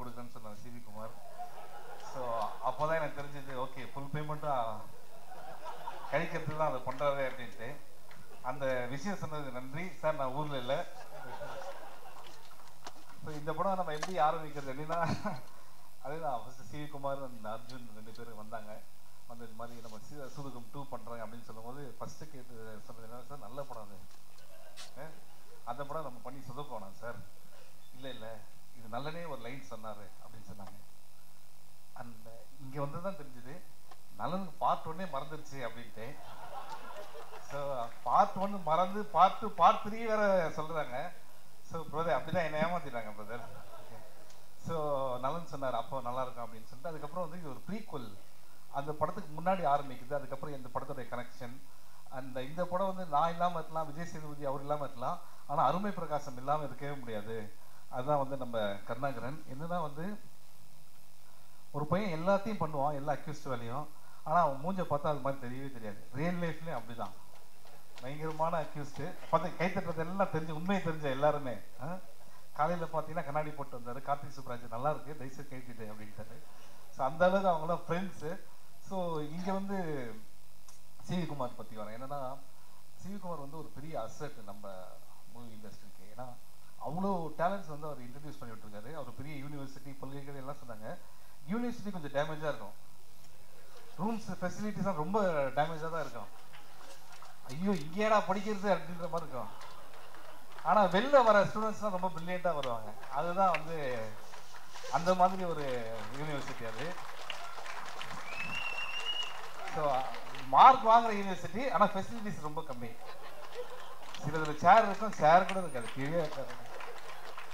கொடுக்குறேன்னு சொன்னார் CV Kumar. So அப்போ தான் எனக்கு தெரிஞ்சது, ஓகே ஃபுல் பேமெண்ட்டாக கழிக்கிறதுக்கு தான் அதை பண்ணுறாரு அப்படின்ட்டு. அந்த விஷயம் சொன்னதுக்கு நன்றி சார். நான் ஊரில் இல்லை. ஸோ இந்த படம் நம்ம எப்படி ஆரம்பிக்கிறது அப்படின்னா, அதுதான் first CV Kumar and Arjun 2 பேரும் வந்தாங்க. வந்து இது மாதிரி நம்ம சூதுகம் 2 பண்ணுறாங்க அப்படின்னு சொல்லும்போது ஃபஸ்ட்டு கேட்டு சொன்னது என்ன சார், நல்ல படம் அது, அந்த படம் நம்ம பண்ணி சொதப்போனோம் சார். இல்லை இது நல்லனே ஒரு லைன் சொன்னார் அப்படின்னு சொன்னாங்க. அந்த இங்கே வந்து தான் தெரிஞ்சுது நலனுக்கு பார்ட் 1 மறந்துருச்சு அப்படின்ட்டு. ஸோ பார்ட் 1 மறந்து பார்ட் 3 வேற சொல்கிறாங்க. ஸோ பிரதர் அப்படிதான் என்ன ஏமாத்திட்டாங்க பிரதர். ஸோ நலன் சொன்னார் அப்போ நல்லா இருக்கும் அப்படின்னு சொல்லிட்டு, அதுக்கப்புறம் வந்து இது ஒரு ப்ரீக்வல், அந்த படத்துக்கு முன்னாடி ஆரம்பிக்குது. அதுக்கப்புறம் இந்த படத்துடைய கனெக்ஷன். அந்த இந்த படம் வந்து நான் இல்லாமல் இருக்கலாம், விஜய் சேதுபதி அவர் இல்லாமல் இருக்கலாம், ஆனால் அருமை பிரகாசம் இல்லாமல் இருக்கவே முடியாது. அதுதான் வந்து நம்ம கருணாகரன். என்னன்னா வந்து ஒரு பையன் எல்லாத்தையும் பண்ணுவான், எல்லா அக்யூஸ்ட் வேலையும், ஆனால் அவன் மூஞ்ச பார்த்தா அது மாதிரி தெரியவே தெரியாது. ரியல் லைஃப்லேயும் அப்படிதான், பயங்கரமான அக்யூஸ்டு. பார்த்து கைத்தட்டுறது எல்லாம் தெரிஞ்சு, உண்மையை தெரிஞ்ச எல்லாருமே. காலையில் பார்த்தீங்கன்னா கண்ணாடி போட்டு வந்தார், கார்த்திக் சுப்ராஜ் நல்லா இருக்கு தயவுசெய்து கைத்திட்டு அப்படின்ட்டாரு. ஸோ அந்த அளவுக்கு அவங்களாம் ஃப்ரெண்ட்ஸு. ஸோ இங்கே வந்து சிவி குமார் பற்றி வரேன். என்னன்னா சிவி குமார் வந்து ஒரு பெரிய அசெட் நம்ம மூவி இண்டஸ்ட்ரிக்கு. ஏன்னா அவ்வளோ டேலண்ட்ஸ் வந்து அவர் இன்ட்ரடியூஸ் பண்ணி விட்டுருக்காரு. அவர் பெரிய யூனிவர்சிட்டி பல்கலைக்கழகம் எல்லாம் சொன்னாங்க. யூனிவர்சிட்டி கொஞ்சம் டேமேஜாக இருக்கும், ரூம்ஸ் ஃபெசிலிட்டிஸ்லாம் ரொம்ப டேமேஜாக தான் இருக்கும். ஐயோ இங்கேடா படிக்கிறது அப்படின்ற மாதிரி இருக்கும். ஆனால் வெளில வர ஸ்டூடெண்ட்ஸ்லாம் ரொம்ப பிரில்லியண்ட்டாக வருவாங்க. அதுதான் வந்து அந்த மாதிரி ஒரு யூனிவர்சிட்டி அது. ஸோ மார்க் வாங்குற யூனிவர்சிட்டி, ஆனால் ஃபெசிலிட்டிஸ் ரொம்ப கம்மி. சிலதில் சேர் இருக்கும், சேர் கூட இருக்காது, கீழே இருக்காது.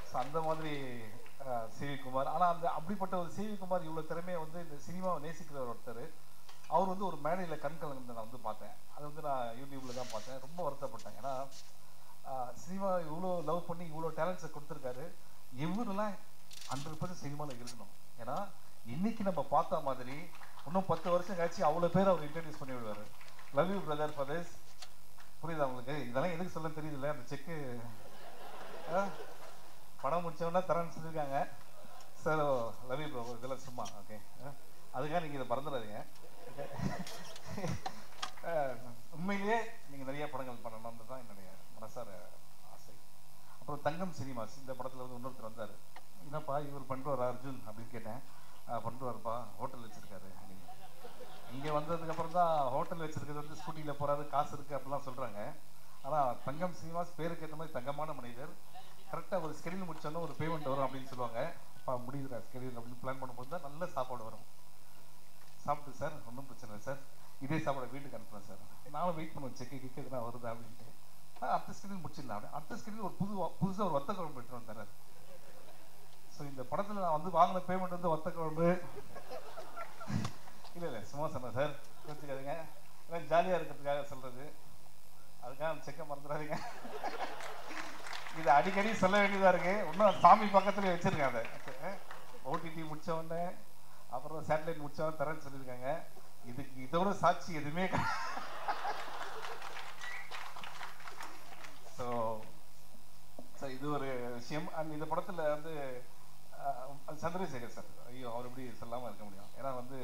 ஸோ அந்த மாதிரி சிவி குமார். ஆனால் அந்த அப்படிப்பட்ட ஒரு சிவி குமார் இவ்வளோ திறமையை வந்து இந்த சினிமாவை நேசிக்கிற ஒருத்தர். அவர் வந்து ஒரு மேடையில் கண் கலந்து நான் வந்து பார்த்தேன். அதை வந்து நான் யூடியூப்பில் தான் பார்த்தேன். ரொம்ப வருத்தப்பட்டேன். ஏன்னா சினிமா இவ்வளோ லவ் பண்ணி இவ்வளோ டேலண்ட்ஸை கொடுத்துருக்காரு. இவரெல்லாம் 100% சினிமாவில் இருக்கணும். ஏன்னா இன்னைக்கு நம்ம பார்த்த மாதிரி இன்னும் 10 வருஷம் கழிச்சு அவ்வளோ பேர் அவர் இன்ட்ரடியூஸ் பண்ணி விடுவார். Love you brother for this. புரியுதா உங்களுக்கு? இதெல்லாம் எதுக்கு சொல்ல தெரியுதுல்ல, அந்த செக்கு படம் முடிச்சவொன்னா தரேன்னு சொல்லியிருக்காங்க. சார் லவ் யூ ப்ரோ, இதெல்லாம் சும்மா ஓகே. அதுக்காக நீங்கள் இதை மறந்துடாதீங்க. உண்மையிலேயே நீங்கள் நிறைய படங்கள் பண்ணணும்னு தான் என்னுடைய மனசார ஆசை. அப்புறம் தங்கம் சினிமாஸ் இந்த படத்தில் வந்து இன்னொருத்தர் வந்தார். என்னப்பா இவர் பண்ணுறாரு அர்ஜுன் அப்படின்னு கேட்டேன். பண்ணுறாருப்பா, ஹோட்டல் வச்சுருக்காரு அப்படின்னு. இங்கே வந்ததுக்கப்புறம் தான் ஹோட்டல் வச்சுருக்கிறது வந்து ஸ்கூட்டியில் போகிறாரு, காசு இருக்குது அப்படிலாம் சொல்கிறாங்க. ஆனால் தங்கம் சினிமாஸ் பேருக்கு ஏற்ற மாதிரி தங்கமான மனிதர். கரெக்டாக ஒரு ஸ்கெடியூல் முடிச்சோன்னா ஒரு பேமெண்ட் வரும் அப்படின்னு சொல்லுவாங்க. அப்பா முடியுதுடா ஸ்கெடியூல் அப்படின்னு பிளான் பண்ணும்போது தான் நல்ல சாப்பாடு வரும். சாப்பிட்டு சார் ஒன்றும் பிரச்சனை இல்லை சார், இதே சாப்பாடு வீட்டுக்கு அனுப்புகிறேன் சார். நானும் வெயிட் பண்ணுவேன் செக்கு கிக்கு எதுனா வருதா அப்படின்ட்டு. அடுத்த ஸ்கெடியூல் முடிச்சிடலாம் அப்படி. அடுத்த ஸ்கெடியூல் ஒரு புதுசாக ஒரு வத்த குழம்பு எடுத்துகிட்டு வந்தார். ஸோ இந்த படத்தில் நான் வந்து வாங்கின பேமெண்ட் வந்து வத்த குழம்பு இல்லை சும்மா சொன்னேன் சார், யோசிச்சுக்காதீங்க. ஏன்னா ஜாலியாக இருக்கிறதுக்காக சொல்கிறது, அதுக்காக செக்கை மறந்துடாதீங்க. இது அடிக்கடி சொல்ல வேண்டியதாக இருக்குது. இன்னும் சாமி பக்கத்துலேயே வச்சுருக்கேன். அதை ஓடிடி முடித்தவொடனே அப்புறம் சேட்டலைட் முடித்தவொடனே தரேன்னு சொல்லியிருக்காங்க. இதுக்கு இதோட சாட்சி எதுவுமே. ஸோ இது ஒரு விஷயம். அண்ட் இந்த படத்தில் வந்து சந்திரசேகர் சார், ஐயோ அவர் எப்படி சொல்லாமல் இருக்க முடியும்? ஏன்னா வந்து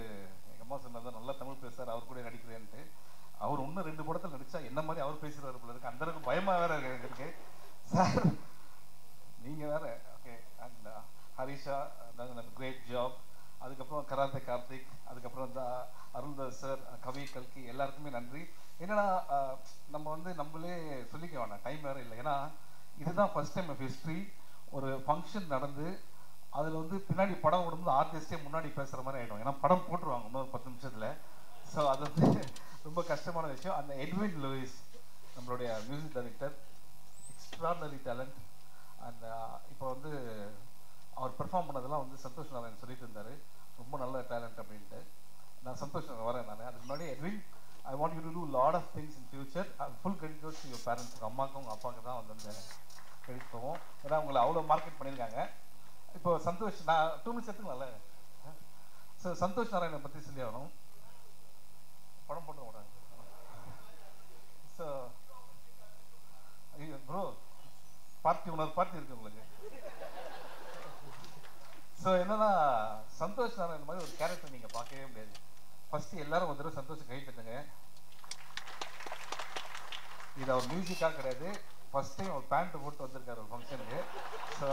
எங்கள் அம்மா சொன்னது நல்லா தமிழ் பேசுகிறார், அவர் கூட நடிக்கிறேன்ட்டு. அவர் இன்னும் 2 படத்தில் நடித்தா என்ன மாதிரி அவர் பேசுகிறாரு போல இருக்கு. அந்தளவுக்கு பயமாக வேற இருக்கு சார். நீங்கள் வேற ஓகே. அண்ட் ஹரிஷா கிரேட் ஜாப். அதுக்கப்புறம் கராத்தே கார்த்திக், அதுக்கப்புறம் அருள்தாஸ் சார், கவி கல்கி, எல்லாருக்குமே நன்றி. என்னன்னா நம்ம வந்து நம்மளே சொல்லிக்க வேணாம், டைம் வேறு இல்லை. ஏன்னா இதுதான் ஃபர்ஸ்ட் டைம் ஆஃப் ஹிஸ்ட்ரி. ஒரு ஃபங்க்ஷன் நடந்து அதில் வந்து பின்னாடி படம் ஓடும்போது ஆர்டிஸ்டே முன்னாடி பேசுகிற மாதிரி ஆகிடும். ஏன்னா படம் போட்டுருவாங்க இன்னொரு 10 நிமிஷத்தில். ஸோ அது வந்து ரொம்ப கஷ்டமான விஷயம். அந்த எட்வின் லூயிஸ் நம்மளுடைய music director, extraordinary talent. And இப்போ வந்து அவர் பெர்ஃபார்ம் பண்ணதெல்லாம் வந்து சந்தோஷ் நாராயண் சொல்லிட்டு இருந்தார், ரொம்ப நல்ல டேலண்ட் அப்படின்ட்டு. நான் சந்தோஷ் வரேன். நான் அதுக்கு முன்னாடி Edwin, I want you to do lot of things in future. Full credit goes to your parents. உங்கள் அம்மாவுக்கும் உங்கள் அப்பாவுக்கு தான் வந்து அந்த கிரெடிட் போவோம். ஏன்னா உங்களை அவ்வளோ மார்க்கெட் பண்ணியிருக்காங்க. இப்போ சந்தோஷ், நான் 2 மினிட்ஸ் எடுத்துக்கலாம்ல. ஸோ சந்தோஷ் நாராயணனை பற்றி சொல்லி ஆகணும். படம் போட்டு விட. ஸோ ஐயோ ப்ரோ, பார்ட்டி இன்னொரு பார்ட்டி இருக்கு உங்களுக்கு. ஸோ என்னன்னா சந்தோஷ் நாராயணன் மாதிரி ஒரு கேரக்டர் நீங்கள் பார்க்கவே முடியாது. ஃபர்ஸ்ட் எல்லாரும் ஒரு தடவை சந்தோஷம் கை தட்டுங்க. இது அவர் மியூசிக்காக கிடையாது, ஃபர்ஸ்ட் டைம் அவர் பேண்ட் போட்டு வந்திருக்காரு ஒரு ஃபங்க்ஷனுக்கு. ஸோ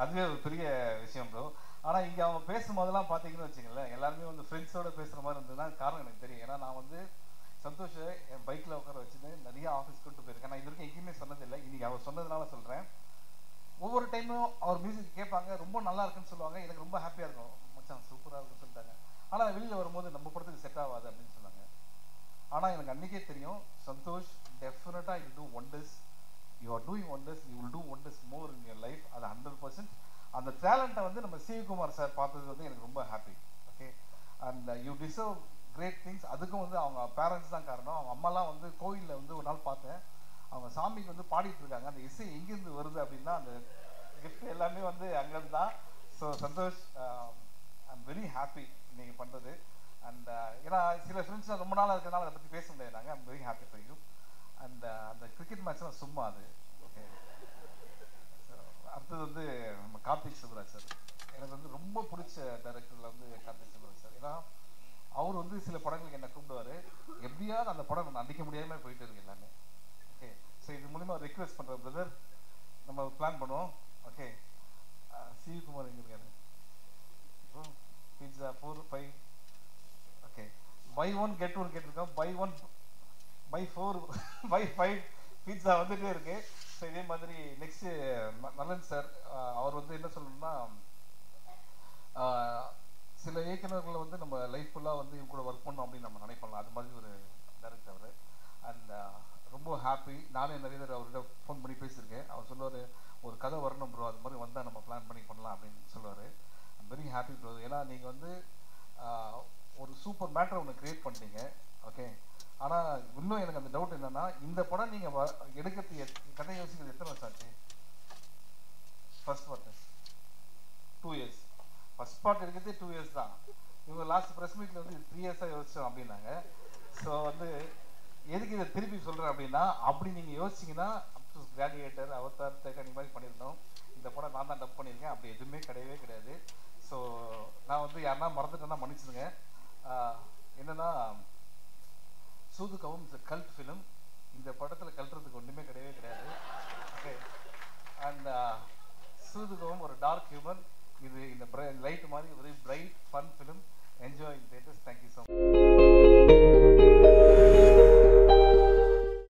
அதுவே ஒரு பெரிய விஷயம் ப்ரோ. ஆனால் இங்கே அவங்க பேசும்போதெல்லாம் பார்த்தீங்கன்னு வச்சுங்களேன், எல்லாருமே வந்து ஃப்ரெண்ட்ஸோட பேசுகிற மாதிரி இருந்ததுன்னா காரணம் எனக்கு தெரியும். ஏன்னா நான் வந்து சந்தோஷை என் பைக்கில் உட்கார வச்சுட்டு நிறைய ஆஃபீஸ் கூட்டு போயிருக்கேன். நான் இது வரைக்கும் எங்கேயுமே சொன்னதில்லை, இன்னைக்கு அவர் சொன்னதுனால சொல்கிறேன். ஒவ்வொரு டைமும் அவர் மியூசிக் கேட்பாங்க, ரொம்ப நல்லா இருக்குன்னு சொல்லுவாங்க. எனக்கு ரொம்ப ஹாப்பியாக இருக்கும், மச்சான் சூப்பராக இருக்குன்னு சொல்லிட்டாங்க. ஆனால் வெளியில் வரும்போது நம்ம படத்துக்கு செட் ஆகாது அப்படின்னு சொன்னாங்க. ஆனால் எனக்கு அன்றைக்கே தெரியும், சந்தோஷ் டெஃபினட்டாக you two wonders, you are doing wonders, you will do wonders more in your life. அது 100%. அந்த டேலண்ட்டை வந்து நம்ம சிவகுமார் சார் பார்த்தது வந்து எனக்கு ரொம்ப happy. Okay, and you deserve great things. அதுக்கும் வந்து அவங்க பேரண்ட்ஸ் தான் காரணம். அவங்க அம்மாலாம் வந்து கோயிலில் வந்து ஒரு நாள் பார்த்தேன், அவங்க சாமிக்கு வந்து பாடிட்டு இருக்காங்க. அந்த இசை எங்கேருந்து வருது அப்படின்னா அந்த கிஃப்ட் எல்லாமே வந்து அங்கேருந்து தான். So Santosh, I am very happy நீங்கள் பண்ணுறது. அண்ட் ஏன்னா சில ஃப்ரெண்ட்ஸ் ரொம்ப நாள் இருக்கிறதுனால அதை பற்றி பேச முடியாது. நாங்கள் I'm very happy for you. And அந்த கிரிக்கெட் மேட்ச்லாம் சும்மா அது. ஓகே, அடுத்தது வந்து நம்ம கார்த்திக் சுப்ராஜ் சார். எனக்கு வந்து ரொம்ப பிடிச்ச டைரக்டரில் வந்து கார்த்திக் சுப்ராஜ் சார். ஏன்னா அவர் வந்து சில படங்களுக்கு என்ன கூப்பிடுவார், எப்படியாவது அந்த படம் நடிக்க முடியாமல் போயிட்டு இருக்கு எல்லாமே. ஓகே, ஸோ இது மூலிமா ரெக்வெஸ்ட் பண்ணுறேன் பிரதர், நம்ம பிளான் பண்ணுவோம். ஓகே, சிவகுமார் எங்கே இருக்காரு? பீட்சா 4, 5. ஓகே, பை 1 கெட் 1 கேட்டிருக்கோம். பை 1 பை 4 பை 5 பீட்சா வந்துட்டே இருக்கு. ஸோ இதே மாதிரி நெக்ஸ்ட் நலன் சார், அவர் வந்து என்ன சொல்லணும்னா, சில இயக்குநர்களை வந்து நம்ம லைஃப் ஃபுல்லாக வந்து இவங்க கூட ஒர்க் பண்ணோம் அப்படின்னு நம்ம நினைப்போம். அது மாதிரி ஒரு டைரக்டர் அவர். அண்ட் ரொம்ப ஹாப்பி. நானே நிறைய பேர் அவர்கிட்ட ஃபோன் பண்ணி பேசியிருக்கேன். அவர் சொல்லுவார், ஒரு கதை வரணும் ப்ரோ, அது மாதிரி வந்தால் நம்ம பிளான் பண்ணி பண்ணலாம் அப்படின்னு சொல்லுவார். I'm very happy bro. ஏன்னா நீங்கள் வந்து ஒரு சூப்பர் மேட்டர் ஒன்று கிரியேட் பண்ணிட்டீங்க. ஓகே, ஆனால் இன்னும் எனக்கு அந்த டவுட் என்னன்னா, இந்த படம் நீங்கள் எடுக்கிறது கதை யோசிக்கிறது எத்தனை வருஷம் ஆச்சு? First part 2 years. First part எடுக்கிறதே 2 இயர்ஸ் தான். இவங்க லாஸ்ட் ப்ரெஸ் மீட்டில் வந்து 3 இயர்ஸாக யோசிச்சோம் அப்படின்னாங்க. ஸோ வந்து எதுக்கு இதை திருப்பி சொல்கிறேன் அப்படின்னா, அப்படி நீங்கள் யோசிச்சிங்கன்னா அப்சஸ் கிராடியேட்டர், அவதார், தேக்கனி மாதிரி பண்ணியிருந்தோம். இந்த படம் நான் தான் டப் பண்ணியிருக்கேன். அப்படி எதுவுமே கிடையவே கிடையாது. ஸோ நான் வந்து யாருன்னா மறந்துட்டேன்னா மன்னிச்சுடுங்க. என்னன்னா, சூதுகவும் இட்ஸ் கல்ட் ஃபிலிம். இந்த படத்தில் கல்ட்டுறதுக்கு ஒன்றுமே கிடையவே கிடையாது. ஓகே, அண்ட் சூதுகவும் ஒரு டார்க் ஹியூமர். இது இந்த லைட் மாதிரி ஒரு bright fun film. Enjoy in theatres. Thank you so much.